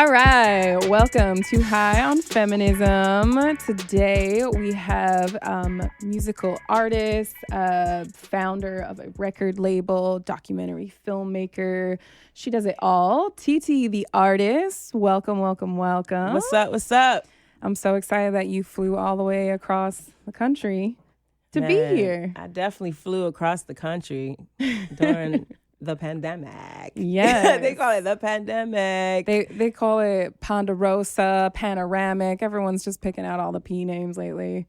All right, welcome to High on Feminism. Today we have musical artist, founder of a record label, documentary filmmaker. She does it all. TT the artist. Welcome, welcome, welcome. What's up? What's up? I'm so excited that you flew all the way across the country to be here. I definitely flew across the country during the pandemic. Yeah. They call it the pandemic. They call it Ponderosa, Panoramic. Everyone's just picking out all the P names lately.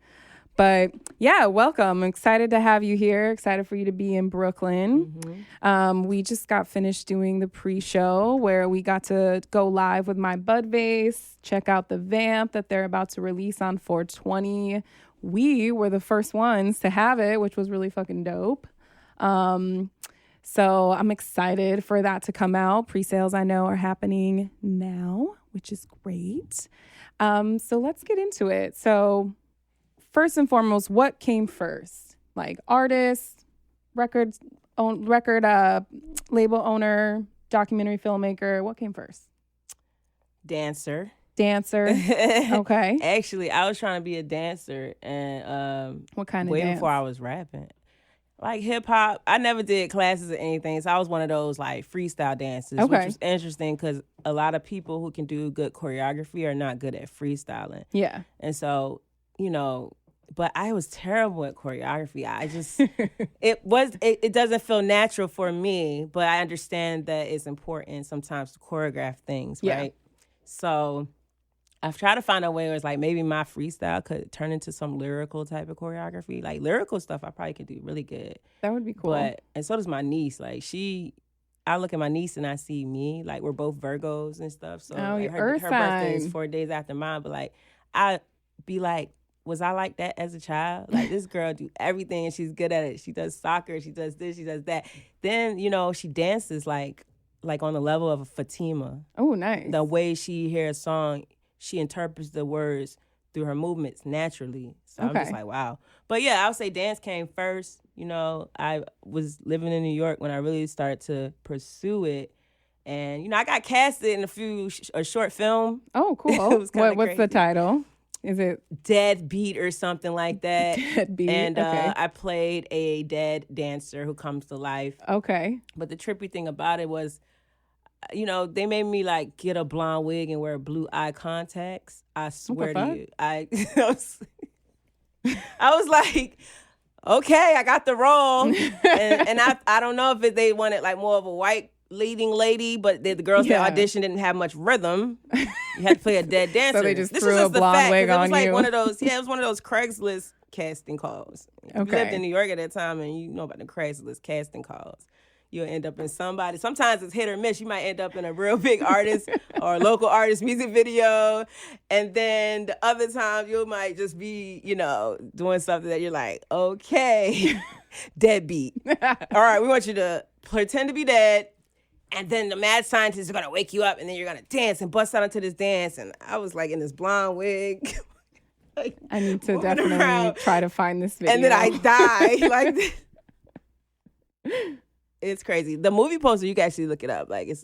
But yeah, welcome. I'm excited to have you here. Excited for you to be in Brooklyn. We just got finished doing the pre-show where we got to go live with my Bud Vase, check out the Vamp that they're about to release on 420. We were the first ones to have it, which was really fucking dope. So I'm excited for that to come out. Pre-sales, I know, are happening now, which is great. So let's get into it. So first and foremost, what came first? Like artist, record label owner, documentary filmmaker. What came first? Dancer. Okay. Actually, I was trying to be a dancer and what kind of way dance? before I was rapping. Like hip hop. I never did classes or anything, so I was one of those like freestyle dancers, which was interesting because a lot of people who can do good choreography are not good at freestyling. Yeah. And so, but I was terrible at choreography. I just it doesn't feel natural for me, but I understand that it's important sometimes to choreograph things, right? So I've tried to find a way where it's like maybe my freestyle could turn into some lyrical type of choreography. Like lyrical stuff I probably could do really good. That would be cool. And so does my niece. Like I look at my niece and I see me. Like we're both Virgos and stuff. So like, her birthday is 4 days after mine. But like I be like, was I like that as a child? Like this girl do everything and she's good at it. She does soccer, she does this, she does that. Then, she dances like on the level of a Fatima. Oh, nice. The way she hears a song, she interprets the words through her movements naturally. So I'm just like, wow. But yeah, I would say dance came first. I was living in New York when I really started to pursue it. And, I got casted in a short film. Oh, cool. What's the title? Is it Deadbeat or something like that? Deadbeat. And okay. I played a dead dancer who comes to life. Okay. But the trippy thing about it was, they made me like get a blonde wig and wear blue eye contacts. I swear to you. I was like, okay, I got the role. and I don't know if they wanted like more of a white leading lady, but the girls that auditioned didn't have much rhythm. You had to play a dead dancer. So they just threw a blonde wig on you. It was like one of those, it was one of those Craigslist casting calls. If you lived in New York at that time and you know about the Craigslist casting calls, you'll end up in somebody. Sometimes it's hit or miss. You might end up in a real big artist or local artist music video. And then the other times you might just be, doing something that you're like, okay, deadbeat. All right, we want you to pretend to be dead. And then the mad scientists are going to wake you up and then you're going to dance and bust out into this dance. And I was like in this blonde wig. Like, I need to definitely try to find this video. And then I die. Like it's crazy. The movie poster, you can actually look it up. Like it's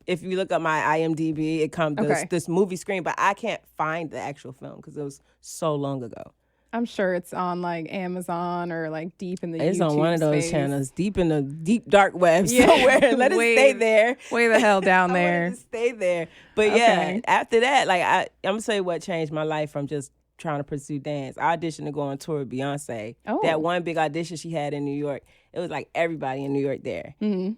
if you look up my IMDb, it comes this movie screen, but I can't find the actual film because it was so long ago. I'm sure it's on like Amazon or like deep in the It's YouTube on one of those space. channels, deep in the deep dark web somewhere. Let it stay there. Way the hell down there. I wanted to stay there. But yeah, after that, like I'm gonna say what changed my life from just trying to pursue dance. I auditioned to go on tour with Beyonce. Oh. That one big audition she had in New York. It was like everybody in New York there. Mm-hmm.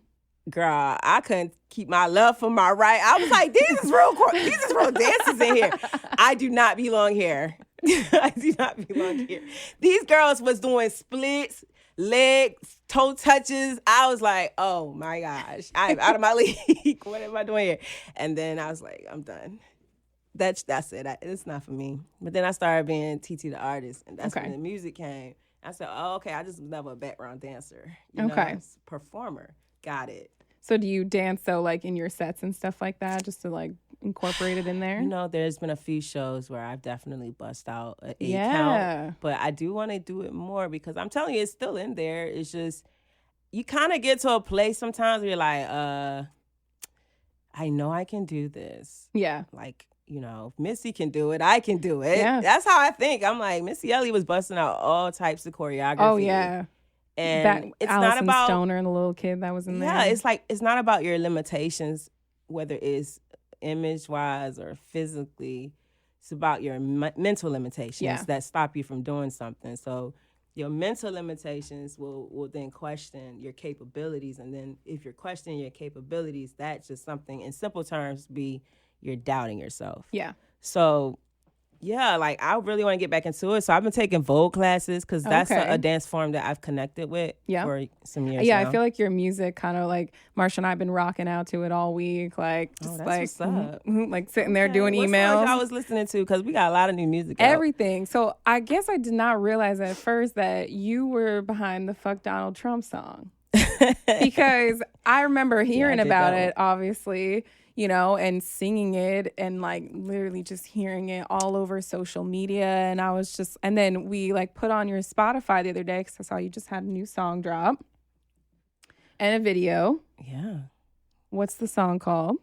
Girl, I couldn't keep my left from my right. I was like, these is real dancers in here. I do not belong here. I do not belong here. These girls was doing splits, legs, toe touches. I was like, oh my gosh, I'm out of my league. What am I doing here? And then I was like, I'm done. That's it. It's not for me. But then I started being TT the artist, and that's when the music came. I said, oh, okay, I just was never a background dancer. Performer. Got it. So do you dance though, like in your sets and stuff like that, just to like incorporate it in there? There's been a few shows where I've definitely bust out an 8 count, but I do want to do it more because I'm telling you, it's still in there. It's just you kind of get to a place sometimes where you're like, I know I can do this. Yeah. Like, you know, if Missy can do it, I can do it. Yeah. That's how I think. I'm like, Missy Elliott was busting out all types of choreography. Oh, yeah. And it's Allison not about Stoner and the little kid that was in there. Yeah, it's like, it's not about your limitations, whether it's image-wise or physically. It's about your mental limitations that stop you from doing something. So your mental limitations will then question your capabilities. And then if you're questioning your capabilities, that's just something, in simple terms, you're doubting yourself. Yeah. So, yeah, like, I really want to get back into it. So I've been taking Vogue classes because that's a dance form that I've connected with for some years now. I feel like your music kind of like, Marsha and I have been rocking out to it all week. Like, just that's like, what's up. Like sitting there doing What emails. songs I was listening to, because we got a lot of new music out. Everything. So I guess I did not realize at first that you were behind the Fuck Donald Trump song. Because I remember hearing about it, obviously, you know, and singing it and like literally just hearing it all over social media. And I was just, and then we like put on your Spotify the other day because I saw you just had a new song drop and a video. Yeah. What's the song called?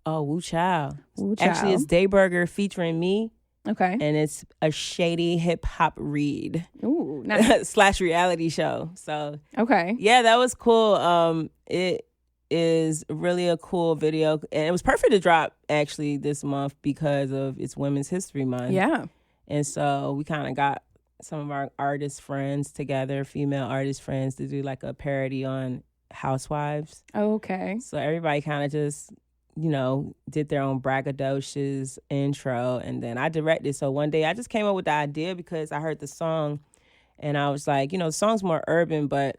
Oh, Wu Chow. Wu Chow. Actually, it's Dayburger featuring me. Okay. And it's a shady hip hop read. Ooh, nice. / reality show. So, okay. Yeah, that was cool. It is really a cool video. And it was perfect to drop actually this month because of it's Women's History Month. Yeah. And so we kind of got some of our artist friends together, female artist friends, to do like a parody on housewives. Okay. So everybody kind of just, you know, did their own braggadocious intro, and then I directed. So one day I just came up with the idea because I heard the song and I was like, you know, the song's more urban, but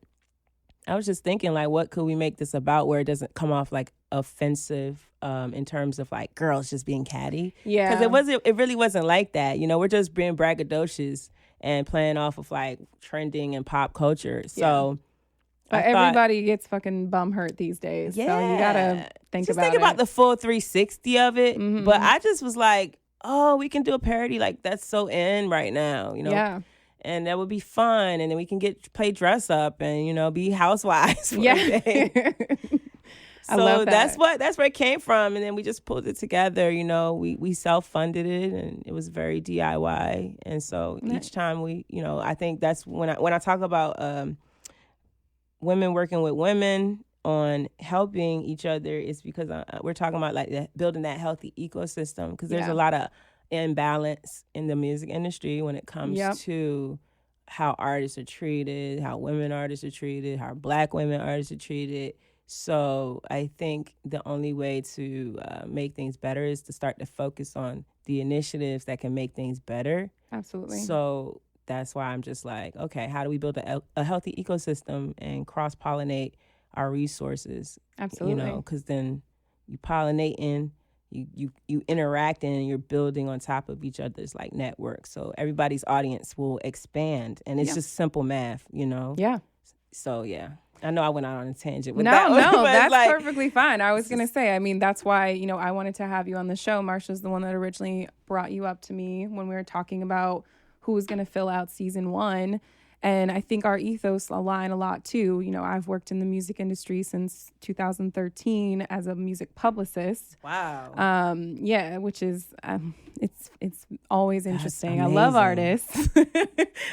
I was just thinking, like, what could we make this about where it doesn't come off like offensive in terms of like girls just being catty? Yeah. Because it really wasn't like that. You know, we're just being braggadocious and playing off of like trending and pop culture. So but everybody gets fucking bum hurt these days. Yeah. So you gotta think just about it. Think about the full 360 of it. Mm-hmm. But I just was like, oh, we can do a parody. Like, that's so in right now, you know? Yeah. And that would be fun. And then we can play dress up and, you know, be housewives for a day. I love that. That's where it came from. And then we just pulled it together. You know, we self-funded it and it was very DIY. And so each time we, you know, I think that's when I talk about women working with women on helping each other, is because we're talking about like building that healthy ecosystem, because there's a lot of imbalance in the music industry when it comes to how artists are treated, how women artists are treated, how Black women artists are treated. So I think the only way to make things better is to start to focus on the initiatives that can make things better. Absolutely. So that's why I'm just like, okay, how do we build a healthy ecosystem and cross-pollinate our resources? Absolutely. You know, because then you pollinating, you interacting, and you're building on top of each other's like network. So everybody's audience will expand, and it's just simple math, you know? Yeah. So, yeah. I know I went out on a tangent with that. No, that's like, perfectly fine. I was going to say, I mean, that's why, you know, I wanted to have you on the show. Marsha's the one that originally brought you up to me when we were talking about who was going to fill out season 1. And I think our ethos align a lot too. You know, I've worked in the music industry since 2013 as a music publicist. Wow. Yeah, which is it's always interesting. I love artists,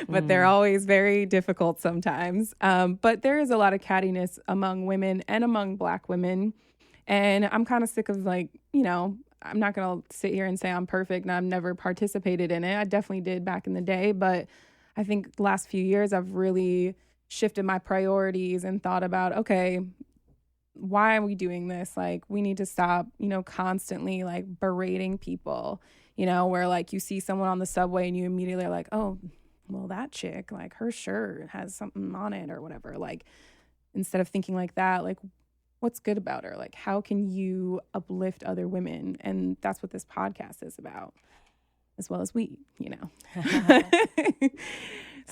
but they're always very difficult sometimes. But there is a lot of cattiness among women and among Black women, and I'm kind of sick of, like, you know, I'm not gonna sit here and say I'm perfect and I've never participated in it. I definitely did back in the day, but I think the last few years I've really shifted my priorities and thought about, okay, why are we doing this? Like, we need to stop, you know, constantly like berating people, you know, where like you see someone on the subway and you immediately are like, oh, well, that chick, like her shirt has something on it or whatever. Like, instead of thinking like that, like, what's good about her? Like, how can you uplift other women? And that's what this podcast is about, as well as we, you know.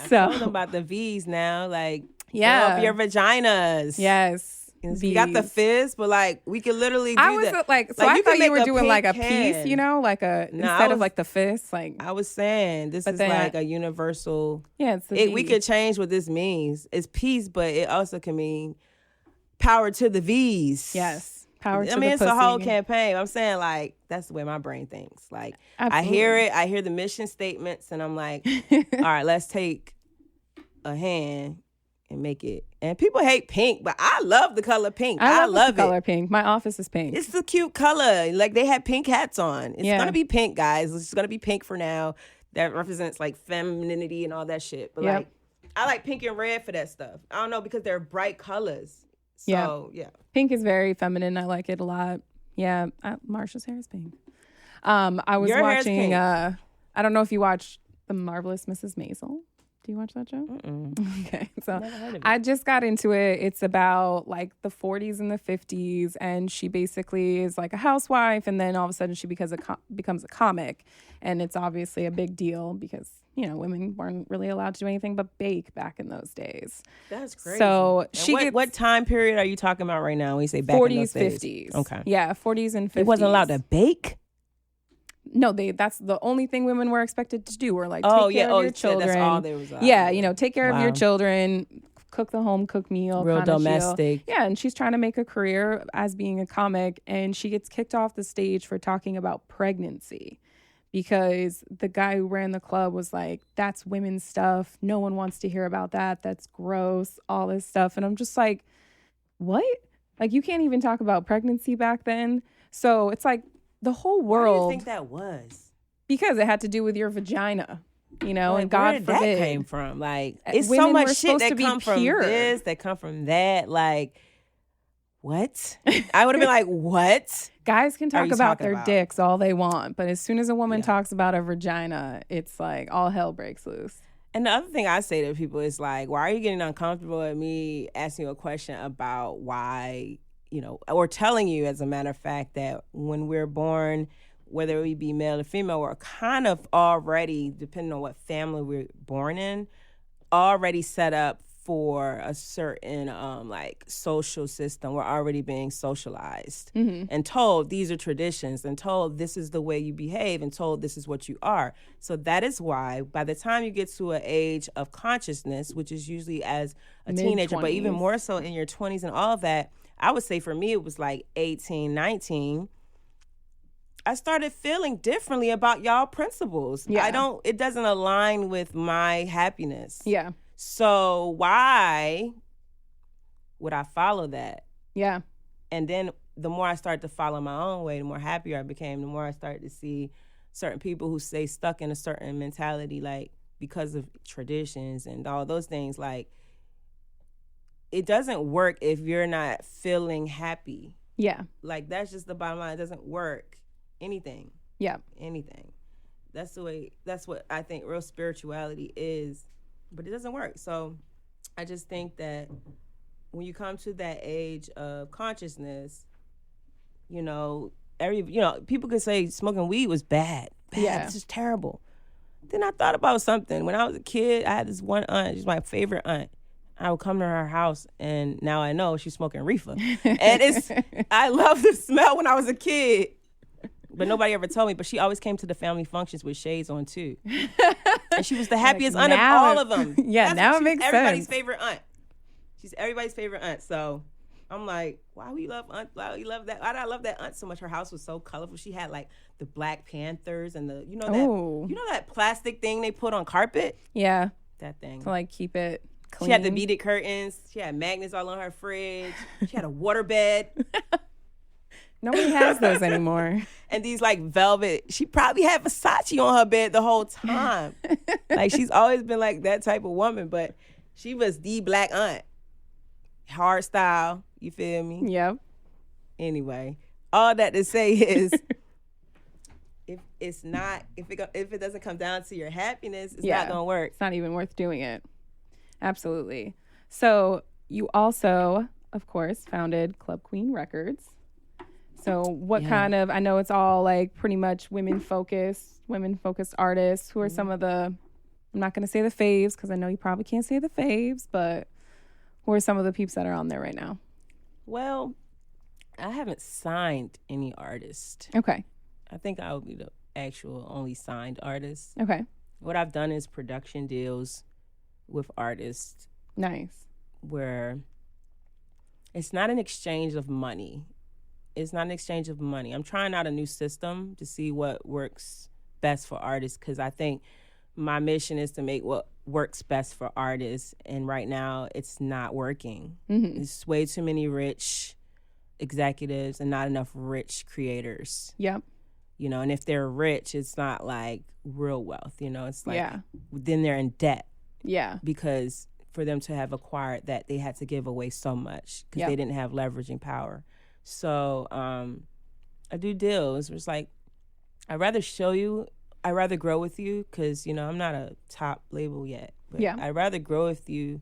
So I told them about the V's now, like, fill up your vaginas. Yes. We got the fizz, but like we could literally do I was like, so I thought you were doing like a piece, you know, like instead of like the fist. Like, I was saying, this is like a universal. Yeah, it's we could change what this means. It's peace, but it also can mean power to the V's. Yes. Power to I the mean, it's a whole pussy. campaign. I'm saying, like, that's the way my brain thinks. Like, Absolutely. I hear it, I hear the mission statements, and I'm like, all right, let's take a hand and make it. And people hate pink, but I love the color pink. I love the color pink. My office is pink. It's a cute color. Like, they had pink hats on. It's Yeah. gonna be pink, guys. It's gonna be pink for now. That represents like femininity and all that shit. But Yep. like, I like pink and red for that stuff. I don't know, because they're bright colors. So yeah. Pink is very feminine. I like it a lot. Yeah, Marsha's hair is pink. I was Your hair's watching. pink. I don't know if you watch The Marvelous Mrs. Maisel. Do you watch that show? Okay, so Never heard of it. I just got into it. It's about like the 40s and the 50s, and she basically is like a housewife, and then all of a sudden she becomes a comic, and it's obviously a big deal because women weren't really allowed to do anything but bake back in those days. That's crazy. So And she gets what time period are you talking about right now when you say back in 40s, those days? 50s. Okay. Yeah, 40s and 50s. It wasn't allowed to bake? No, that's the only thing women were expected to do, or like take Oh, care yeah. of Oh, your you said children. that's all there was allowed. Yeah, take care of your Wow. children, cook the home cooked meal. Real kinda chill. domestic. Yeah, and she's trying to make a career as being a comic, and she gets kicked off the stage for talking about pregnancy because the guy who ran the club was like, that's women's stuff. No one wants to hear about that. That's gross, all this stuff. And I'm just like, what? Like, you can't even talk about pregnancy back then. So it's like the whole Why do world. you think that was? Because it had to do with your vagina, Like, and God where did forbid. that came from? Like, it's so Women much were shit supposed that to be come from pure. this, that come from that. Like, what? I would have been like, what? Guys can Are talk you about talking their about? dicks all they want, but as soon as a woman Yeah. talks about a vagina, it's like all hell breaks loose. And the other thing I say to people is like, why are you getting uncomfortable at me asking you a question about why, or telling you, as a matter of fact, that when we're born, whether we be male or female, we're kind of already, depending on what family we're born in, already set up for a certain like social system. We're already being socialized and told these are traditions, and told this is the way you behave, and told this is what you are. So that is why by the time you get to an age of consciousness, which is usually as a teenager, but even 20s. more so in your 20s and all of that, I would say for me it was like 18, 19. I started feeling differently about y'all principles. Yeah. It doesn't align with my happiness. Yeah. So why would I follow that? Yeah. And then the more I started to follow my own way, the more happier I became, the more I started to see certain people who stay stuck in a certain mentality, like because of traditions and all those things. Like, it doesn't work if you're not feeling happy. Yeah. Like, that's just the bottom line. It doesn't work. Anything. That's what I think real spirituality is, but it doesn't work. So I just think that when you come to that age of consciousness, people could say smoking weed was bad. Yeah. This is terrible. Then I thought about something. When I was a kid, I had this one aunt. She's my favorite aunt. I would come to her house, and now I know she's smoking reefer. And I love the smell when I was a kid. But nobody ever told me. But she always came to the family functions with shades on too, and she was the happiest aunt of now all it- of them. Yeah, now it makes everybody's sense. favorite aunt. She's everybody's favorite aunt. So I'm like, why we love aunt? Why we love that? Why did I love that aunt so much? Her house was so colorful. She had like the Black Panthers and the Ooh. that plastic thing they put on carpet. Yeah. That thing. To like keep it clean. She had the beaded curtains. She had magnets all on her fridge. She had a water bed. Nobody has those anymore. And these like velvet. She probably had Versace on her bed the whole time. Like, she's always been like that type of woman, but she was the black aunt. Hard style. You feel me? Yep. Anyway, all that to say is, if it doesn't come down to your happiness, it's not gonna work. It's not even worth doing it. Absolutely. So you also, of course, founded Club Queen Records. So what kind of, I know it's all like pretty much women focused artists. Who are some of the, I'm not going to say the faves because I know you probably can't say the faves, but who are some of the peeps that are on there right now? Well, I haven't signed any artist. Okay. I think I would be the actual only signed artist. Okay. What I've done is production deals with artists Nice. where it's not an exchange of money. It's not an exchange of money. I'm trying out a new system to see what works best for artists, because I think my mission is to make what works best for artists, and right now it's not working. There's way too many rich executives and not enough rich creators. Yep. You know, and if they're rich, it's not like real wealth, you know, it's like Yeah. then they're in debt Yeah. because for them to have acquired that, they had to give away so much because Yep. they didn't have leveraging power. So I do deals. It's like, I'd rather grow with you, because, you know, I'm not a top label yet. But Yeah. I'd rather grow with you,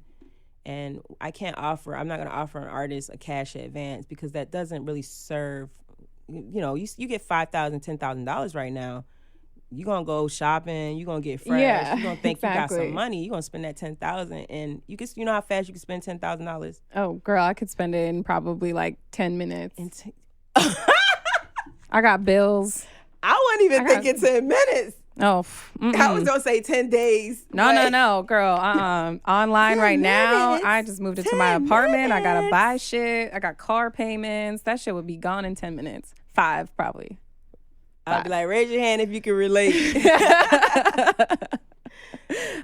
and I'm not going to offer an artist a cash advance, because that doesn't really serve, you know, you get $5,000, $10,000 right now. You're going to go shopping, you're going to get fresh, Yeah, you're going to think you got exactly. some money, you're going to spend that $10,000, and you know how fast you can spend $10,000? Oh, girl, I could spend it in probably like 10 minutes. I got bills. I wasn't even thinking 10 minutes. Oh, I was going to say 10 days. No, girl. Online right now. minutes. I just moved into my 10 apartment. I gotta minutes. buy shit. I got car payments. That shit would be gone in 10 minutes. 5 probably. I'd be like, raise your hand if you can relate. I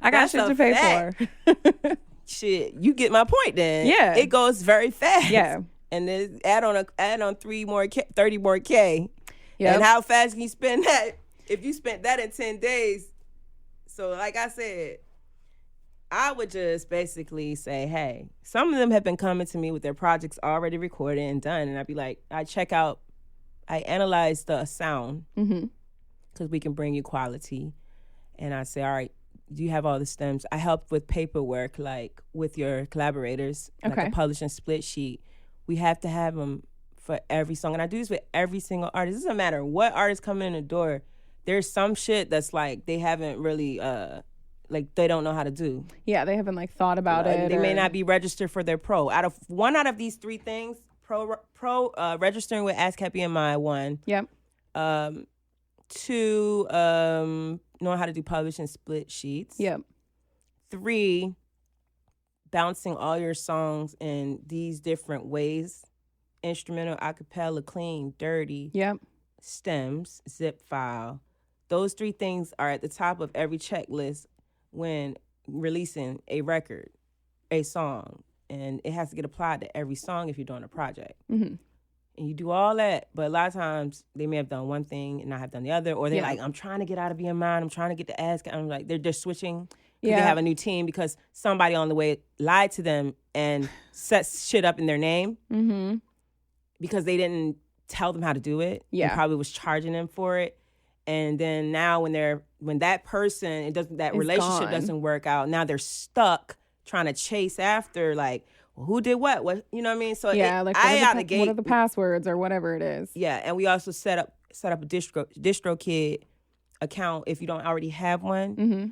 got That's shit a to pay fact. for. Shit, you get my point then. Yeah. It goes very fast. Yeah. And then add on 30 more K. Yep. And how fast can you spend that if you spent that in 10 days? So like I said, I would just basically say, hey, some of them have been coming to me with their projects already recorded and done. And I'd be like, I analyze the sound because we can bring you quality. And I say, all right, do you have all the stems? I help with paperwork, like with your collaborators, like Okay. a publishing split sheet. We have to have them for every song. And I do this with every single artist. It doesn't matter what artist coming in the door. There's some shit that's like they haven't really, like they don't know how to do. Yeah, they haven't like thought about it. They may or- not be registered for their pro. Out of these 3 things, registering with ASCAP EMI, 1. Yep. 2, knowing how to do publishing split sheets. Yep. 3, bouncing all your songs in these different ways: instrumental, acapella, clean, dirty, Yep. stems, zip file. Those 3 things are at the top of every checklist when releasing a record, a song, and it has to get applied to every song if you're doing a project. Mm-hmm. And you do all that, but a lot of times they may have done one thing and not have done the other, or they're Yeah. like, I'm trying to get out of EMI, I'm trying to get to ASCAP. I'm like, they're just switching because Yeah. they have a new team because somebody on the way lied to them and set shit up in their name Mm-hmm. because they didn't tell them how to do it. Yeah. And probably was charging them for it. And then now when that person, that It's relationship gone. doesn't work out, now they're stuck trying to chase after, like, well, who did what? You know what I mean? So Yeah, like what are the passwords or whatever it is. Yeah, and we also set up a DistroKid account if you don't already have one. Mm-hmm.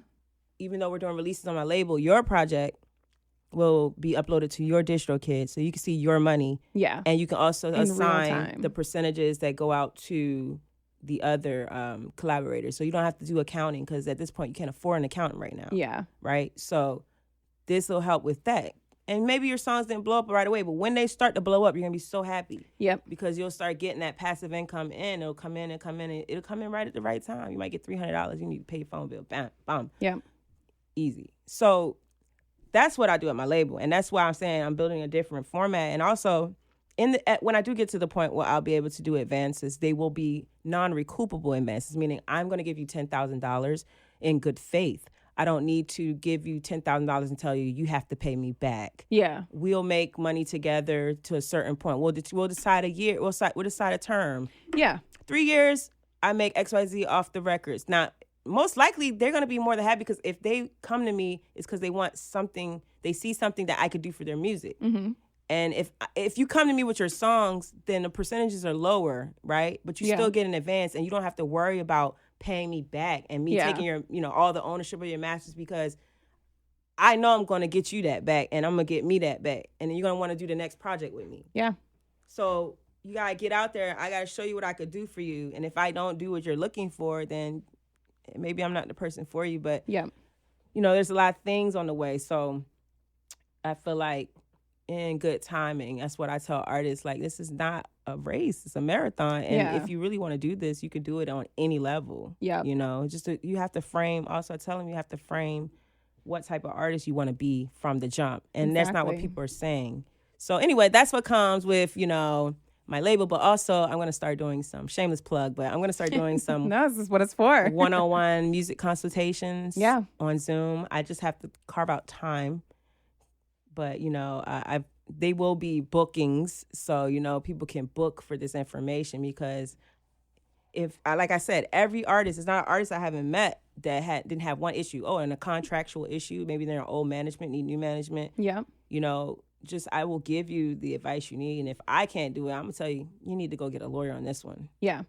Even though we're doing releases on my label, your project will be uploaded to your DistroKid, so you can see your money, Yeah. and you can also In real assign time. the percentages that go out to the other collaborators. So you don't have to do accounting because at this point you can't afford an accountant right now. Yeah. Right. So this will help with that. And maybe your songs didn't blow up right away, but when they start to blow up, you're gonna be so happy. Yep. Because you'll start getting that passive income in. It'll come in and come in, and it'll come in right at the right time. You might get $300. You need to pay your phone bill. Bam, bam. Yep. Easy. So that's what I do at my label, and that's why I'm saying I'm building a different format. And also, when I do get to the point where I'll be able to do advances, they will be non-recoupable advances, meaning I'm going to give you $10,000 in good faith. I don't need to give you $10,000 and tell you have to pay me back. Yeah. We'll make money together to a certain point. We'll decide a year. We'll decide a term. Yeah. 3 years, I make XYZ off the records. Now, most likely, they're going to be more than happy because if they come to me, it's because they want something. They see something that I could do for their music. Mm-hmm. And if you come to me with your songs, then the percentages are lower, right? But you Yeah. still get an advance, and you don't have to worry about paying me back and me Yeah. taking your, all the ownership of your masters, because I know I'm going to get you that back, and I'm going to get me that back, and then you're going to want to do the next project with me. Yeah. So you got to get out there. I got to show you what I could do for you. And if I don't do what you're looking for, then maybe I'm not the person for you. But, Yeah. there's a lot of things on the way. So I feel like in good timing. That's what I tell artists. Like, this is not a race; it's a marathon. And if you really want to do this, you can do it on any level. Yeah, you know, you have to frame. Also, I tell them you have to frame what type of artist you want to be from the jump, and that's not what people are saying. So anyway, that's what comes with, you know, my label, but also I'm going to start doing some shameless plug, but I'm going to start doing some no, this is what it's for. one-on-one music consultations on Zoom. I just have to carve out time, but you know, they will be bookings, so you know, people can book for this information, because like I said, every artist, it's not an artist I haven't met that didn't have one issue. Oh, and a contractual issue, maybe they're old management, need new management. Yeah, you know, just I will give you the advice you need, and if I can't do it, I'm gonna tell you, you need to go get a lawyer on this one. Yeah.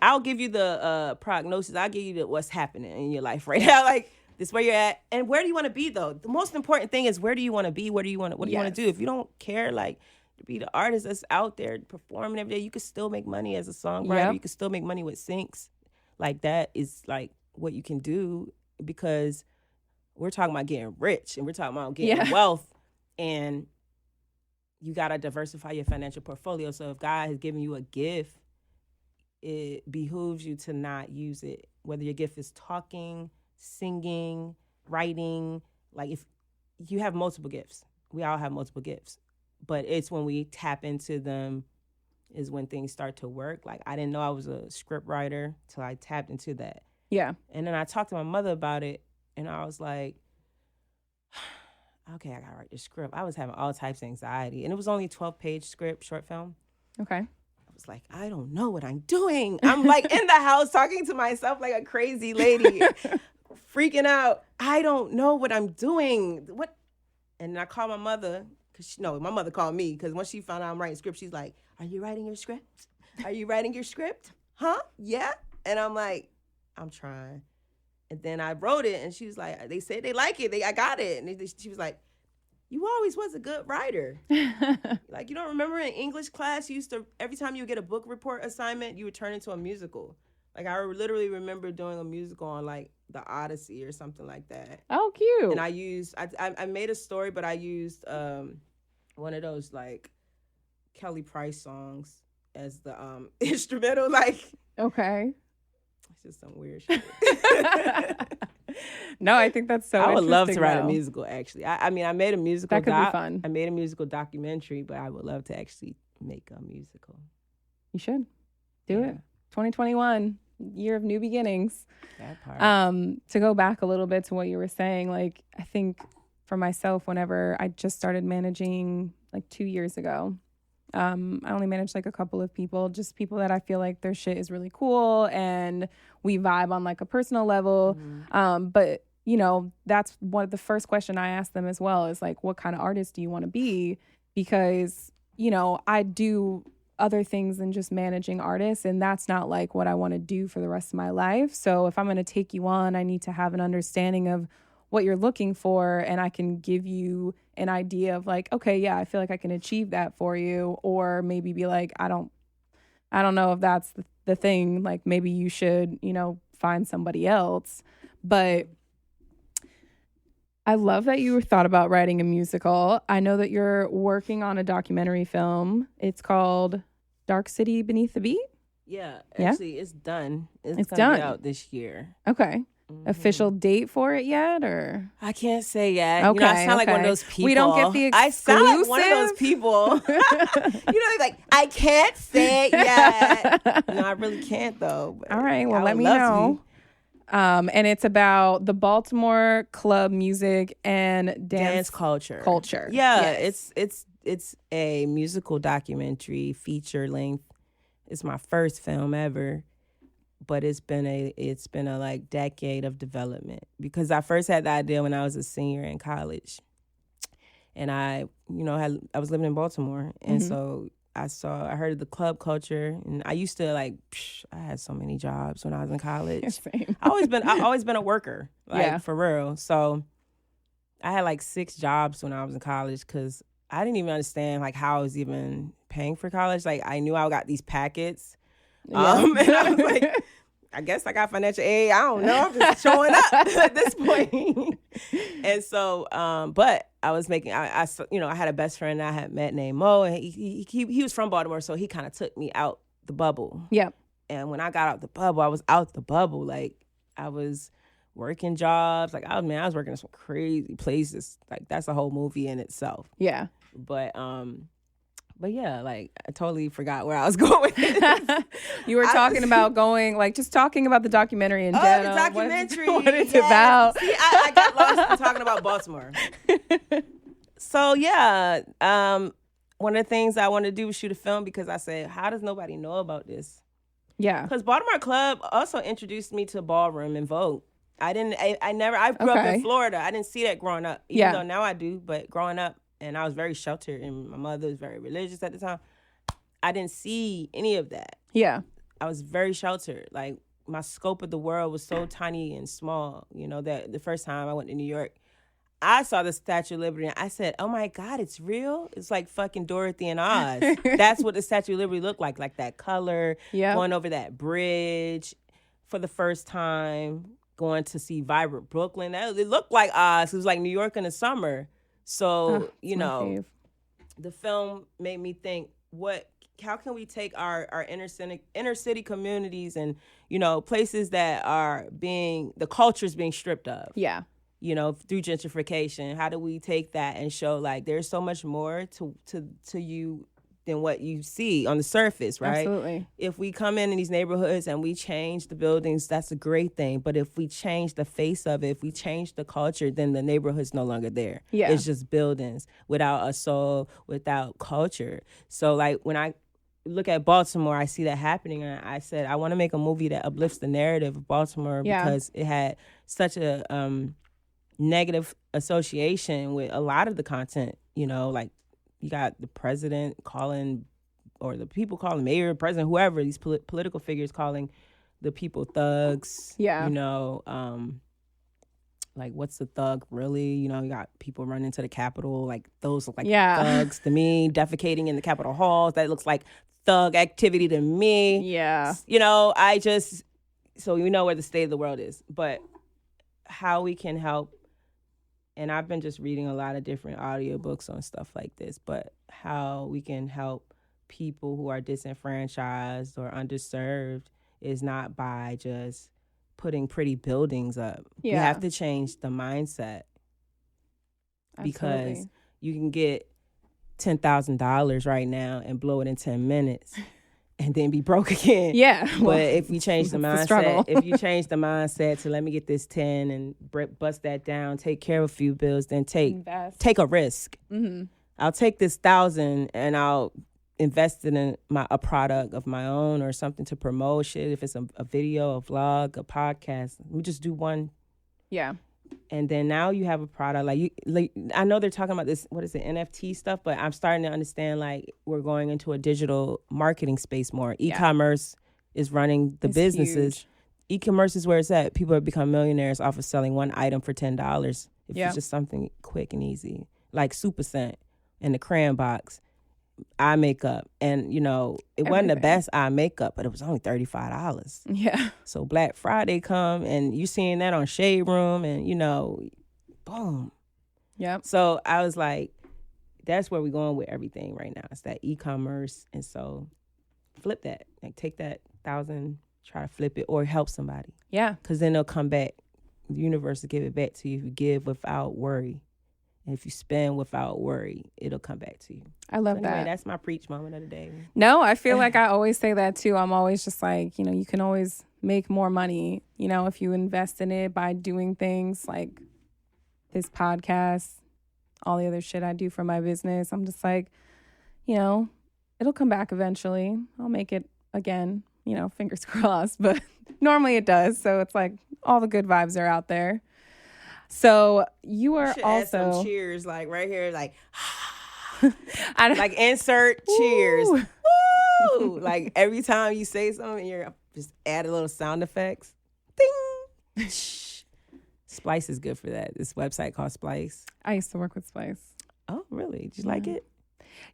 I'll give you the prognosis. I'll give you what's happening in your life right now. Like, this is where you're at, and where do you want to be though? The most important thing is, where do you want to be? What do you want to do? If you don't care, like, to be the artist that's out there performing every day, you can still make money as a songwriter. You can still make money with syncs. Like, that is like what you can do, because we're talking about getting rich, and we're talking about getting wealth. And you got to diversify your financial portfolio. So if God has given you a gift, it behooves you to not use it. Whether your gift is talking, singing, writing, like, if you have multiple gifts, we all have multiple gifts. But it's when we tap into them is when things start to work. Like, I didn't know I was a script writer till I tapped into that. Yeah. And then I talked to my mother about it, and I was like, okay, I gotta write this script. I was having all types of anxiety, and it was only a 12-page script, short film. Okay. I was like, I don't know what I'm doing. I'm like in the house talking to myself like a crazy lady, freaking out. I don't know what I'm doing. What? And I called my mother, my mother called me, because once she found out I'm writing script, she's like, are you writing your script? Are you writing your script? Huh? Yeah. And I'm like, I'm trying. And then I wrote it, and she was like, they said they like it. I got it. And she was like, you always was a good writer. Like, you don't remember in English class, you used to, every time you get a book report assignment, you would turn into a musical. Like, I literally remember doing a musical on, like, The Odyssey or something like that. Oh, cute. And I made a story, but I used one of those, like, Kelly Price songs as the instrumental, like. Okay. Just some weird shit. No, I think that's so I would love to write though. a musical, actually. I mean, I made a musical. That could be fun. I made a musical documentary, but I would love to actually make a musical. You should. Do it. 2021, year of new beginnings. That part. To go back a little bit to what you were saying, like, I think for myself, whenever I just started managing, like, 2 years ago, I only managed like a couple of people, just people that I feel like their shit is really cool and we vibe on like a personal level. But you know, that's one of the first question I ask them as well is like, what kind of artist do you want to be? Because, you know, I do other things than just managing artists, and that's not like what I want to do for the rest of my life. So if I'm going to take you on, I need to have an understanding of what you're looking for, and I can give you an idea of like, okay, yeah, I feel like I can achieve that for you, or maybe be like, I don't know if that's the thing, like maybe you should, you know, find somebody else. But I love that you thought about writing a musical. I know that you're working on a documentary film. It's called Dark City Beneath the Beat. Yeah, actually, it's done. It's done. Gonna be out this year. Okay. Official date for it yet, or I can't say yet. Okay, you know, I sound like one of those people. We don't get the exclusive. I sound like one of those people. You know, like, I can't say it yet. No, I really can't though. All right, well, let me know. And it's about the Baltimore club music and dance culture. Yeah, it's a musical documentary, feature length. It's my first film ever. But it's been a like decade of development, because I first had the idea when I was a senior in college, and I was living in Baltimore, and so I heard of the club culture, and I used to I had so many jobs when I was in college. Same. I always been a worker, for real. So I had like 6 jobs when I was in college, because I didn't even understand like how I was even paying for college. Like, I knew I got these packets. And I was like, I guess I got financial aid. I don't know. I'm just showing up at this point. And so, but I was making, I had a best friend I had met named Mo, and he was from Baltimore, so he kind of took me out the bubble. Yep. And when I got out the bubble, I was out the bubble. Like, I was working jobs. Like, I was working in some crazy places. Like, that's a whole movie in itself. Yeah. But yeah, like, I totally forgot where I was going with it. You were talking about going, like, just talking about the documentary in general. The documentary. What it's about. See, I got lost in talking about Baltimore. So, yeah, one of the things I wanted to do was shoot a film because I said, how does nobody know about this? Yeah. Because Baltimore Club also introduced me to ballroom and Vogue. I grew up in Florida. I didn't see that growing up, even though now I do. But growing up, and I was very sheltered, and my mother was very religious at the time, I didn't see any of that. Yeah. I was very sheltered. Like, my scope of the world was so tiny and small, that the first time I went to New York, I saw the Statue of Liberty, and I said, oh, my God, it's real? It's like fucking Dorothy and Oz. That's what the Statue of Liberty looked like that color, going over that bridge for the first time, going to see vibrant Brooklyn. It looked like Oz. It was like New York in the summer. So, the film made me think, how can we take our inner city communities and, places that are the culture's being stripped of. Yeah. Through gentrification. How do we take that and show, like, there's so much more to you than what you see on the surface, right? Absolutely. If we come in these neighborhoods and we change the buildings, that's a great thing. But if we change the face of it, if we change the culture, then the neighborhood's no longer there. Yeah. It's just buildings without a soul, without culture. So, like, when I look at Baltimore, I see that happening. And I said, I want to make a movie that uplifts the narrative of Baltimore because it had such a negative association with a lot of the content, like, you got the president calling, or the people calling mayor, president, whoever, these political figures calling the people thugs. Yeah. Like, what's the thug really? You got people running to the Capitol. Like, those look like thugs to me. Defecating in the Capitol halls. That looks like thug activity to me. Yeah. So you know where the state of the world is. But how we can help. And I've been just reading a lot of different audiobooks on stuff like this, but how we can help people who are disenfranchised or underserved is not by just putting pretty buildings up. Yeah. You have to change the mindset. Absolutely. Because you can get $10,000 right now and blow it in 10 minutes. And then be broke again. Yeah. But if you change the mindset, to let me get this 10 and bust that down, take care of a few bills, then take a risk. Mm-hmm. I'll take this 1,000 and I'll invest it in a product of my own or something to promote shit. If it's a video, a vlog, a podcast, we just do one. Yeah. And then now you have a product I know they're talking about this, what is it, NFT stuff, but I'm starting to understand, like, we're going into a digital marketing space more. E-commerce is running the businesses. Huge. E-commerce is where it's at. People have become millionaires off of selling one item for $10. If it's just something quick and easy, like Super Scent and the crayon box, eye makeup, and it wasn't the best eye makeup, but it was only $35. Yeah. So Black Friday come, and you seeing that on Shade Room, and boom. Yep. So I was like, that's where we're going with everything right now. It's that e-commerce, and so flip that, like, take that 1,000, try to flip it, or help somebody. Yeah. Because then they'll come back. The universe will give it back to you if you give without worry. And if you spend without worry, it'll come back to you. I love that. That's my preach moment of the day. No, I feel like I always say that too. I'm always just like, you can always make more money, if you invest in it by doing things like this podcast, all the other shit I do for my business. I'm just like, it'll come back eventually. I'll make it again, fingers crossed, but normally it does. So it's like all the good vibes are out there. So you are also add some cheers, like right here, like like insert cheers. Woo! Like every time you say something, you're just add a little sound effects. Ding. Splice is good for that. This website called Splice. I used to work with Splice. Oh, really? Did you like it?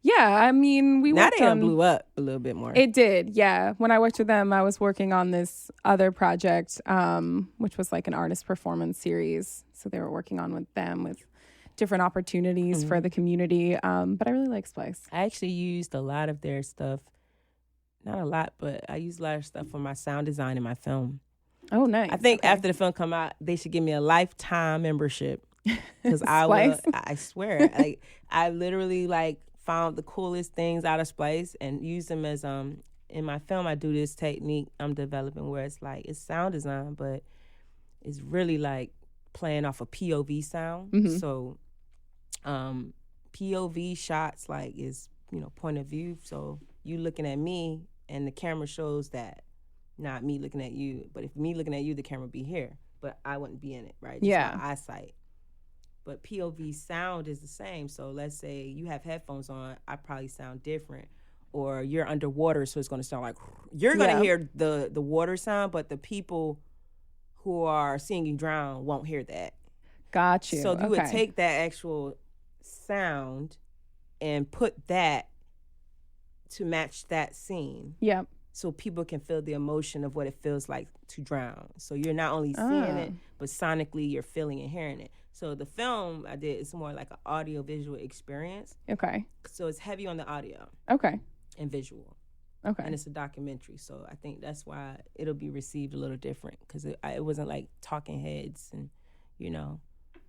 Yeah, I mean, we Now worked they done on. blew up a little bit more. It did, yeah. When I worked with them, I was working on this other project, which was like an artist performance series. So they were working on with them with different opportunities for the community. But I really like Splice. I actually used a lot of their stuff. Not a lot, but I used a lot of stuff for my sound design in my film. Oh, nice. I think Okay. after the film come out, they should give me a lifetime membership because Splice? I swear, like I literally like found the coolest things out of Splice and use them as in my film. I do this technique I'm developing where it's like it's sound design, but it's really like playing off a POV sound. So POV shots like is point of view. So you looking at me and the camera shows that. Not me looking at you, but if me looking at you, the camera would be here, but I wouldn't be in it, right? Just my eyesight. But POV sound is the same. So let's say you have headphones on, I probably sound different. Or you're underwater, so it's going to sound like you're going to hear the water sound, but the people who are seeing you drown won't hear that. Got you. So you would take that actual sound and put that to match that scene. Yep. So people can feel the emotion of what it feels like to drown. So you're not only seeing it, but sonically you're feeling and hearing it. So the film I did is more like an audio visual experience. Okay. So it's heavy on the audio. Okay. And visual. Okay. And it's a documentary. So I think that's why it'll be received a little different because it wasn't like talking heads and,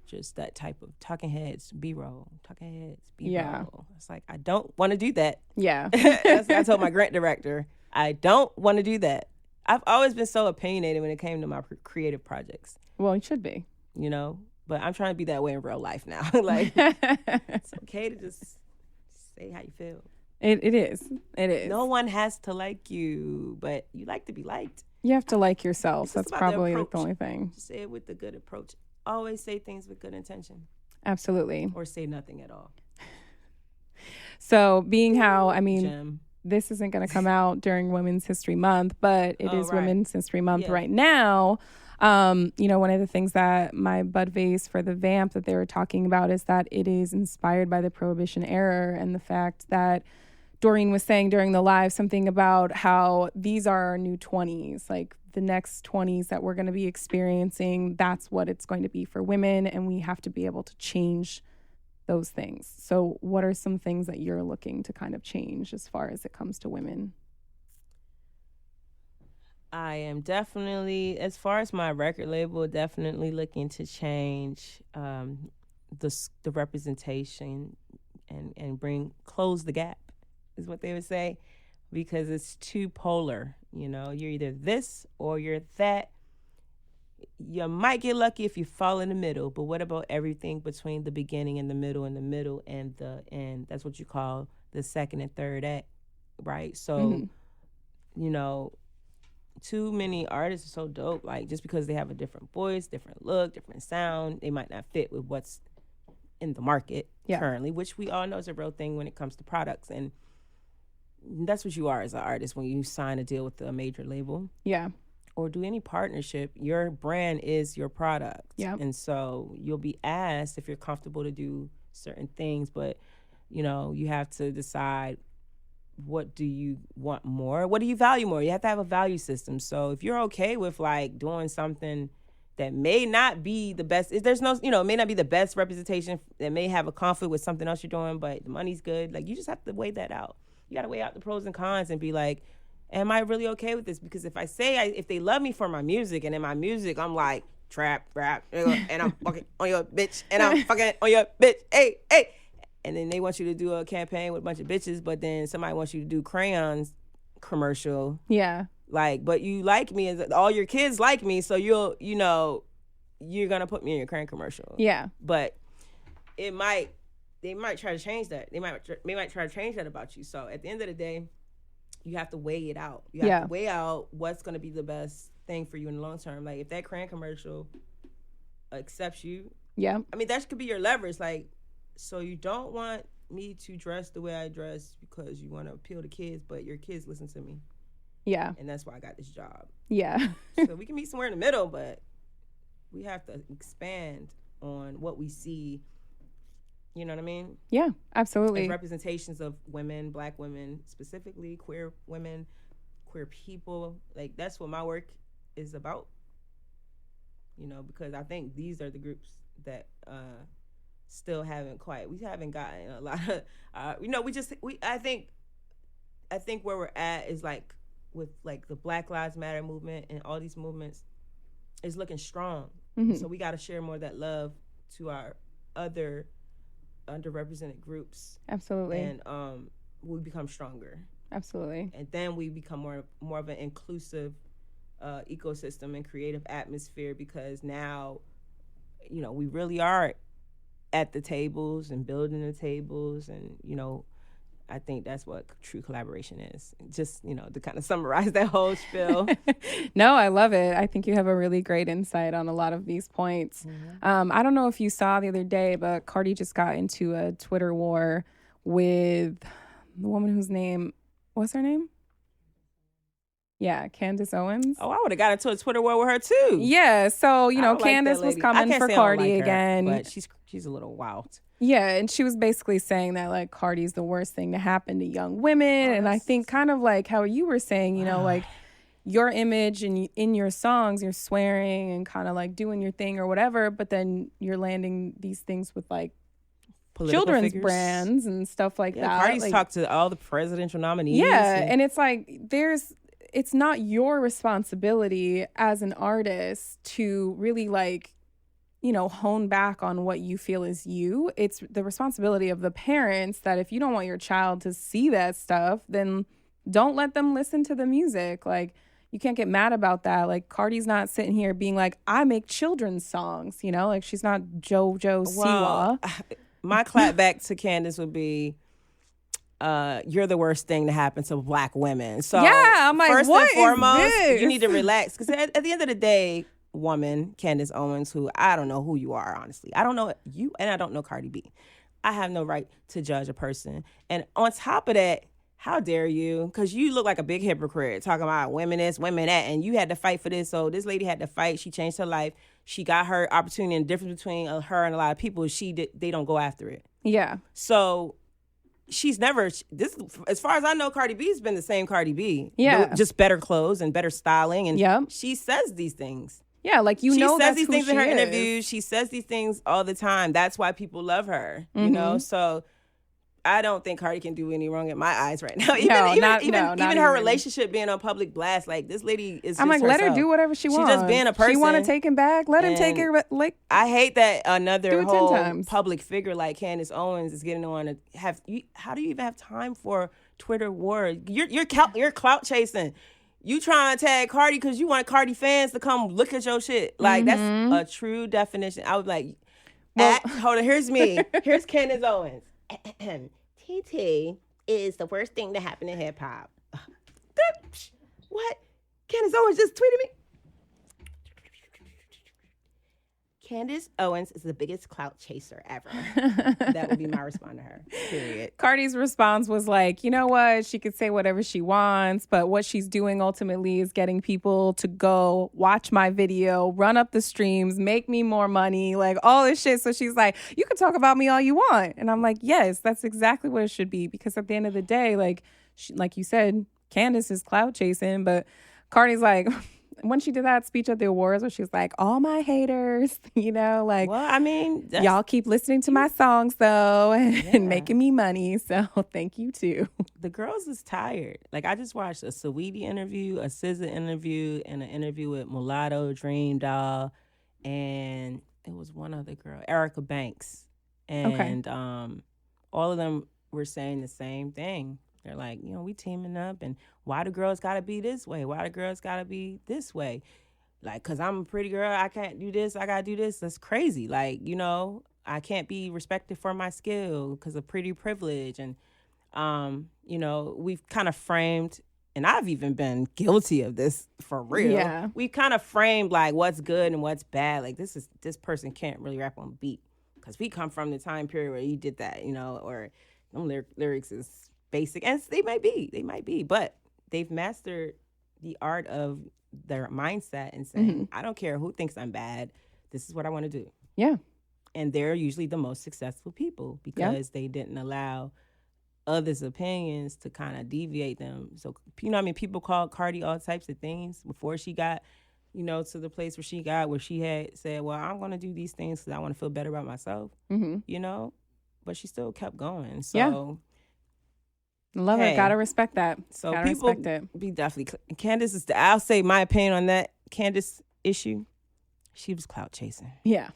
just that type of talking heads, B-roll, talking heads, B-roll. Yeah. It's like, I don't want to do that. Yeah. That's what I told my grant director. I don't want to do that. I've always been so opinionated when it came to my creative projects. Well, it should be. But I'm trying to be that way in real life now. Like, it's okay to just say how you feel. It is. It is. No one has to like you, but you like to be liked. You have to like yourself. It's That's about probably the the only thing. Just say it with the good approach. Always say things with good intention. Absolutely. Or say nothing at all. So being how, Gem. this isn't going to come out during Women's History Month, but it is right. Women's History Month right now. One of the things that my bud vase for the vamp that they were talking about is that it is inspired by the Prohibition era and the fact that Doreen was saying during the live something about how these are our new 20s, like the next 20s that we're going to be experiencing. That's what it's going to be for women, and we have to be able to change those things. So what are some things that you're looking to kind of change as far as it comes to women? I am definitely, as far as my record label, definitely looking to change the representation and close the gap, is what they would say, because it's too polar. You're either this or you're that. You might get lucky if you fall in the middle, but what about everything between the beginning and the middle and the end? That's what you call the second and third act, right? So, too many artists are so dope. Like, just because they have a different voice, different look, different sound, they might not fit with what's in the market currently, which we all know is a real thing when it comes to products. And that's what you are as an artist when you sign a deal with a major label. Yeah. Or do any partnership. Your brand is your product. Yeah. And so you'll be asked if you're comfortable to do certain things, but, you have to decide, what do you want more? What do you value more? You have to have a value system. So if you're okay with like doing something that may not be the best, there's no, it may not be the best representation, that may have a conflict with something else you're doing, but the money's good. Like, you just have to weigh that out. You got to weigh out the pros and cons and be like, am I really okay with this? Because if I say, if they love me for my music, and in my music, I'm like, trap, rap, and I'm fucking on your bitch, and I'm fucking on your bitch, hey, hey. And then they want you to do a campaign with a bunch of bitches, but then somebody wants you to do crayons commercial. Yeah. Like, but you like me, all your kids like me, so you're going to put me in your crayon commercial. Yeah. But they might try to change that. They might try to change that about you. So at the end of the day, you have to weigh it out. You have to weigh out what's going to be the best thing for you in the long term. Like, if that crayon commercial accepts you, that could be your leverage. Like, so you don't want me to dress the way I dress because you want to appeal to kids, but your kids listen to me. Yeah. And that's why I got this job. Yeah. So we can meet somewhere in the middle, but we have to expand on what we see You know what I mean? Yeah, absolutely. As representations of women, Black women, specifically queer women, queer people. Like, that's what my work is about. You know, because I think these are the groups that still we haven't gotten a lot of, you know, I think where we're at is like with like the Black Lives Matter movement and all these movements is looking strong. Mm-hmm. So we got to share more of that love to our other underrepresented groups. Absolutely. And we become stronger. Absolutely. And then we become more of an inclusive ecosystem and creative atmosphere, because now, you know, we really are at the tables and building the tables, and, you know, I think that's what true collaboration is. Just, you know, to kind of summarize that whole spiel. No, I love it. I think you have a really great insight on a lot of these points. Mm-hmm. I don't know if you saw the other day, but Cardi just got into a Twitter war with the woman what's her name? Yeah, Candace Owens. Oh, I would have got into a Twitter war with her too. Yeah, so, you know, Candace was coming for Cardi again. But she's a little wild. Yeah, and she was basically saying that, like, Cardi's the worst thing to happen to young women. And I think kind of like how you were saying, you know, like your image and in your songs, you're swearing and kind of like doing your thing or whatever, but then you're landing these things with like political children's figures, brands and stuff like that. Cardi's like, talked to all the presidential nominees. Yeah, and it's like it's not your responsibility as an artist to really like, you know, hone back on what you feel is you. It's the responsibility of the parents that if you don't want your child to see that stuff, then don't let them listen to the music. Like, you can't get mad about that. Like, Cardi's not sitting here being like, I make children's songs, you know? Like, she's not JoJo Siwa. My clap back to Candace would be, you're the worst thing to happen to Black women. So yeah, I'm like, first what and foremost, is this? You need to relax. Because at the end of the day, woman, Candace Owens, who I don't know who you are, honestly. I don't know you, and I don't know Cardi B. I have no right to judge a person. And on top of that, how dare you? Because you look like a big hypocrite talking about women this, women that, and you had to fight for this. So this lady had to fight. She changed her life. She got her opportunity, and the difference between her and a lot of people is they don't go after it. Yeah. So she's never, as far as I know, Cardi B's been the same Cardi B. Yeah. Just better clothes and better styling. And she says these things. Yeah, like, you know, she says these things in her interviews. She says these things all the time. That's why people love her, you know? So I don't think Cardi can do any wrong in my eyes right now. Even her relationship being on public blast, like, this lady is just like, herself. let her do whatever she wants. She's just being a person. She want to take him back, let him take her. Like, I hate that another whole public figure like Candace Owens is getting on to have. How do you even have time for Twitter war? You're clout chasing. You trying to tag Cardi because you want Cardi fans to come look at your shit. Like, that's a true definition. I was like, hold on, here's me. Here's Candace Owens. TT is the worst thing to happen in hip hop. What? Candace Owens just tweeted me. Candace Owens is the biggest clout chaser ever. That would be my response to her, period. Cardi's response was like, you know what? She could say whatever she wants, but what she's doing ultimately is getting people to go watch my video, run up the streams, make me more money, like all this shit. So she's like, you can talk about me all you want. And I'm like, yes, that's exactly what it should be. Because at the end of the day, like, like you said, Candace is clout chasing, but Cardi's like... when she did that speech at the awards where she was like, all my haters, you know, like, well, I mean, y'all keep listening to my songs though and making me money. So thank you too. The girls is tired. Like, I just watched a Saweetie interview, a SZA interview, and an interview with Mulatto, Dream Doll, and it was one other girl, Erica Banks. And all of them were saying the same thing. They're like, you know, we teaming up, and why the girls got to be this way? Why the girls got to be this way? Like, because I'm a pretty girl, I can't do this, I got to do this. That's crazy. Like, you know, I can't be respected for my skill because of pretty privilege. And, you know, we've kind of framed, and I've even been guilty of this for real. Yeah. We've kind of framed, like, what's good and what's bad. Like, this person can't really rap on beat because we come from the time period where you did that, you know, or them lyrics is basic, and they might be, but they've mastered the art of their mindset and saying, I don't care who thinks I'm bad. This is what I want to do. Yeah. And they're usually the most successful people because they didn't allow others' opinions to kind of deviate them. So, you know what I mean? People called Cardi all types of things before she got, you know, to the place where she got, where she had said, well, I'm going to do these things because I want to feel better about myself, you know? But she still kept going. So, love it. Gotta respect that. So gotta people respect it. Be definitely. Candace is. I'll say my opinion on that Candace issue. She was clout chasing. Yeah.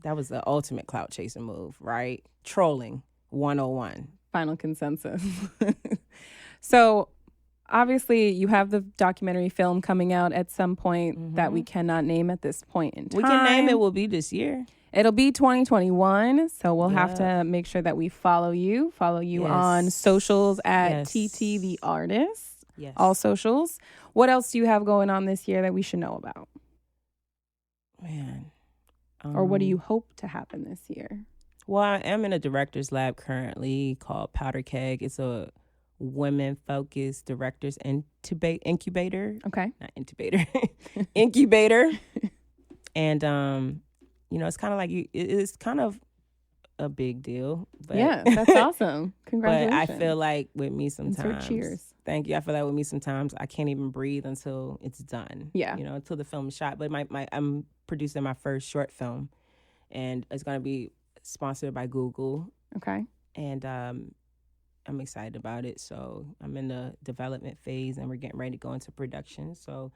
That was the ultimate clout chasing move, right? Trolling 101. Final consensus. So, obviously, you have the documentary film coming out at some point that we cannot name at this point in time. We can name it. Will be this year. It'll be 2021, so we'll have to make sure that we follow you on socials at TT the Artist. Yes. All socials. What else do you have going on this year that we should know about? Man. Or what do you hope to happen this year? Well, I am in a director's lab currently called Powder Keg. It's a women-focused directors incubator. Okay. Not intubator. Incubator. And, you know, it's kind of like it's kind of a big deal. But yeah, that's awesome. Congratulations. But I feel like with me sometimes. Insert cheers. Thank you. I feel like with me sometimes I can't even breathe until it's done. Yeah. You know, until the film is shot. But I'm producing my first short film, and it's going to be sponsored by Google. Okay. And I'm excited about it. So I'm in the development phase, and we're getting ready to go into production. So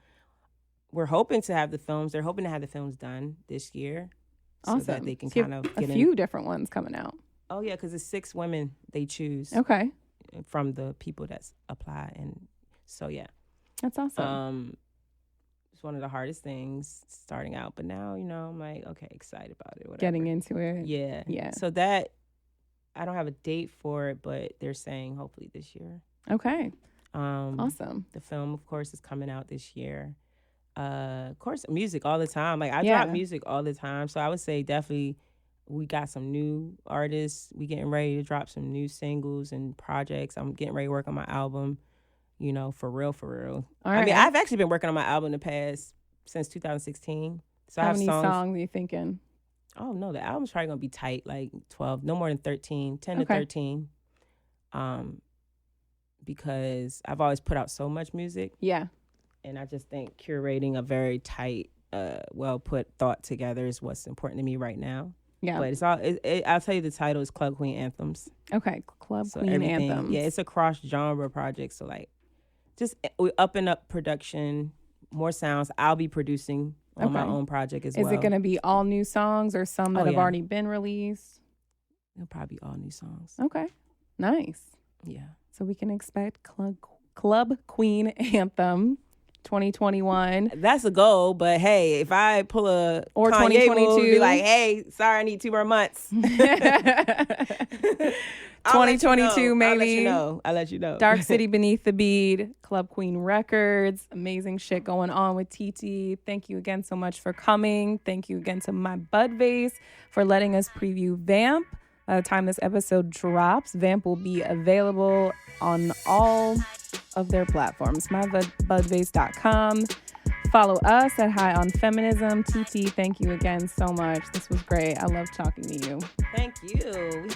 we're hoping to have the films. They're hoping to have the films done this year. Awesome. So that they can so kind of get a few different ones coming out. Oh, yeah, because it's 6 women they choose. Okay. From the people that's apply. And so, yeah. That's awesome. It's one of the hardest things starting out. But now, you know, I'm like, okay, excited about it. Whatever. Getting into it. Yeah. Yeah. So that, I don't have a date for it, but they're saying hopefully this year. Okay. Awesome. The film, of course, is coming out this year. Of course, music all the time. Like, I drop music all the time. So I would say definitely we got some new artists. We getting ready to drop some new singles and projects. I'm getting ready to work on my album, you know, for real, for real. All right. I mean, I've actually been working on my album since 2016. So How I have many songs are you thinking? Oh, no, the album's probably going to be tight, like 12, no more than 13, 10 to 13. Because I've always put out so much music. Yeah. And I just think curating a very tight, well put thought together is what's important to me right now. Yeah. But it's all. I'll tell you, the title is Club Queen Anthems. Okay, Club Queen Anthems. Yeah, it's a cross genre project. So like, just we upping up production, more sounds. I'll be producing on my own project as well. Is it going to be all new songs or some that have already been released? It'll probably be all new songs. Okay, nice. Yeah. So we can expect Club Queen Anthem 2021. That's a goal, but hey, if I pull a or Kanye 2022, move, be like, hey, sorry, I need 2 more months. 2022, maybe. I'll let you know. Dark City Beneath the Bead, Club Queen Records, amazing shit going on with TT. Thank you again so much for coming. Thank you again to My Bud Vase for letting us preview Vamp. By the time this episode drops, Vamp will be available on all of their platforms. MyBudVase.com. Follow us at High on Feminism. TT, thank you again so much. This was great. I love talking to you. Thank you.